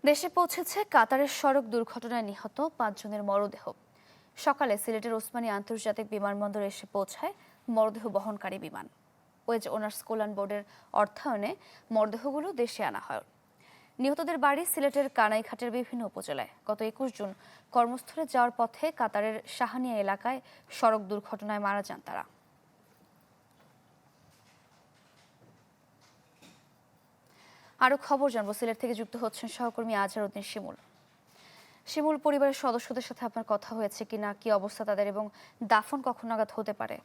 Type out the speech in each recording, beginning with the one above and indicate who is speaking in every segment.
Speaker 1: দেশে পৌঁছেছে কাতারের সড়ক দুর্ঘটনায় নিহত ৫ জনের মরদেহ। সকালে সিলেটের ওসমানী আন্তর্জাতিক বিমানবন্দরে এসে পৌঁছায় মরদেহ বহনকারী বিমান। ওয়েজ ওনার্স কল্যাণ বোর্ডের অর্থায়নে মরদেহগুলো দেশে আনা হয়। নিহতদের বাড়ি সিলেটের কানাইঘাটের বিভিন্ন উপজেলায়। গত ২১ জুন কর্মস্থলে যাওয়ার পথে কাতারের শাহানিয়া এলাকায় সড়ক দুর্ঘটনায় মারা যান তারা। আরো খবর জানবো, সিলেট থেকে যুক্ত হচ্ছেন সহকর্মী আজহারউদ্দিন শিমুল। শিমুল, পরিবারের সদস্যদের সাথে আপনার কথা হয়েছে কিনা, কি অবস্থা তাদের এবং দাফন কখন নাগাদ হতে পারে?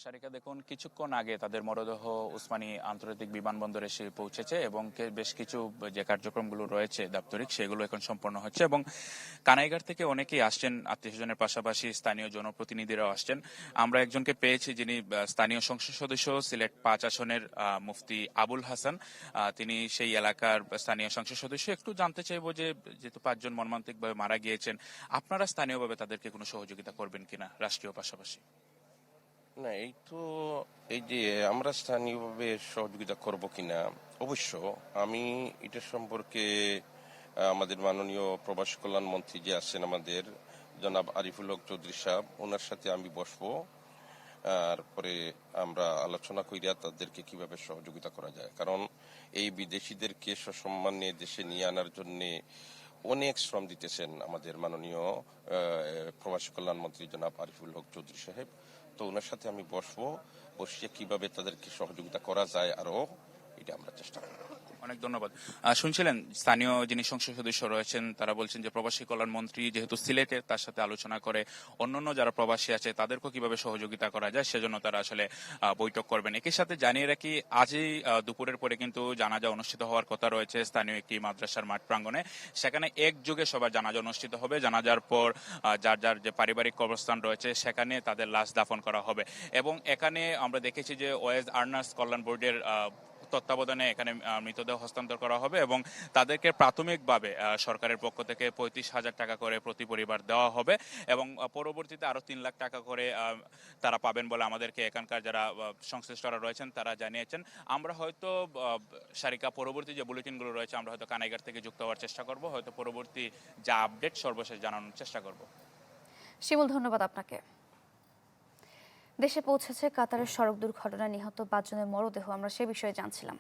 Speaker 2: সারিকা, দেখুন, কিছুক্ষণ আগে তাদের মরদেহ ওসমানী আন্তর্জাতিক বিমানবন্দরে এসে পৌঁছেছে এবং বেশ কিছু যে কার্যক্রমগুলো রয়েছে দাপ্তরিক সেগুলো এখন সম্পন্ন হচ্ছে এবং কানাইঘাট থেকে অনেকেই আসছেন, আত্মীয়স্বজনের পাশাপাশি স্থানীয় জনপ্রতিনিধিরাও আসছেন। আমরা একজনকে পেয়েছি যিনি স্থানীয় সংসদ সদস্য, সিলেট ৫ আসনের মুফতি আবুল হাসান। তিনি সেই এলাকার স্থানীয় সংসদ সদস্য। একটু জানতে চাইবো যে যেহেতু ৫ জন মর্মান্তিকভাবে মারা গিয়েছেন, আপনারা স্থানীয়ভাবে তাদেরকে কোনো সহযোগিতা করবেন কিনা রাষ্ট্রীয় পাশাপাশি?
Speaker 3: না, এই যে আমরা স্থানীয়ভাবে সহযোগিতা করব কিনা, অবশ্য আমি এটা সম্পর্কে আমাদের মাননীয় প্রবাসী কল্যাণ মন্ত্রী যে আছেন আমাদের জনাব আরিফুল হক চৌধুরী সাহেব, ওনার সাথে আমি বসবো। তারপরে আমরা আলোচনা করিয়া তাদেরকে কিভাবে সহযোগিতা করা যায়, কারণ এই বিদেশিদেরকে সসম্মানে দেশে নিয়ে আনার জন্য অনেক শ্রম দিতেছেন আমাদের মাননীয় প্রবাসী কল্যাণ মন্ত্রী জনাব আরিফুল হক চৌধুরী সাহেব। তো ওনার সাথে আমি বসবো, বসিয়ে কিভাবে তাদেরকে সহযোগিতা করা যায় আরো, এটা আমরা চেষ্টা করব।
Speaker 2: অনেক ধন্যবাদ। শুনছিলেন স্থানীয় যিনি সংসদ সদস্য রয়েছেন, তারা বলছেন যে প্রবাসী কল্যাণ মন্ত্রী যেহেতু সিলেটে, তার সাথে আলোচনা করে অন্যান্য যারা প্রবাসী আছে তাদেরকেও কিভাবে সহযোগিতা করা যায় সেজন্য তারা আসলে বৈঠক করবেন। একই সাথে জানিয়ে রাখি, আজই দুপুরের পরে কিন্তু জানাজা অনুষ্ঠিত হওয়ার কথা রয়েছে স্থানীয় একটি মাদ্রাসার মাঠ প্রাঙ্গণে। সেখানে একযোগে সবার জানাজা অনুষ্ঠিত হবে। জানাজার পর যার যার যে পারিবারিক কবরস্থান রয়েছে সেখানে তাদের লাশ দাফন করা হবে। এবং এখানে আমরা দেখেছি যে ওয়েজ আর্নার্স কল্যাণ বোর্ডের তত্ত্বাবধানে এখানে মৃতদেহ হস্তান্তর করা হবে এবং তাদেরকে প্রাথমিকভাবে সরকারের পক্ষ থেকে ৩৫,০০০ টাকা করে প্রতি পরিবার দেওয়া হবে এবং পরবর্তীতে আরো ৩ লাখ টাকা করে তারা পাবেন বলে আমাদেরকে এখানকার যারা সংশ্লিষ্টরা রয়েছেন তারা জানিয়েছেন। আমরা হয়তো সারিকা পরবর্তী যে বুলেটিনগুলো রয়েছে আমরা হয়তো কানাইঘাট থেকে যুক্ত হওয়ার চেষ্টা করব, হয়তো পরবর্তী যা আপডেট সর্বশেষ জানানোর চেষ্টা করব।
Speaker 1: শিমুল, ধন্যবাদ আপনাকে। দেশে পৌঁছেছে কাতারের সড়ক দুর্ঘটনায় নিহত ৫ জনের মরদেহ। আমরা সে বিষয়ে জানছিলাম।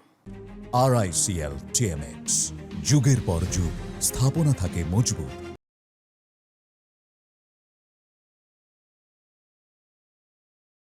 Speaker 4: RICL TMX, যুগের পর যুগ স্থাপনা থাকে মজবুত।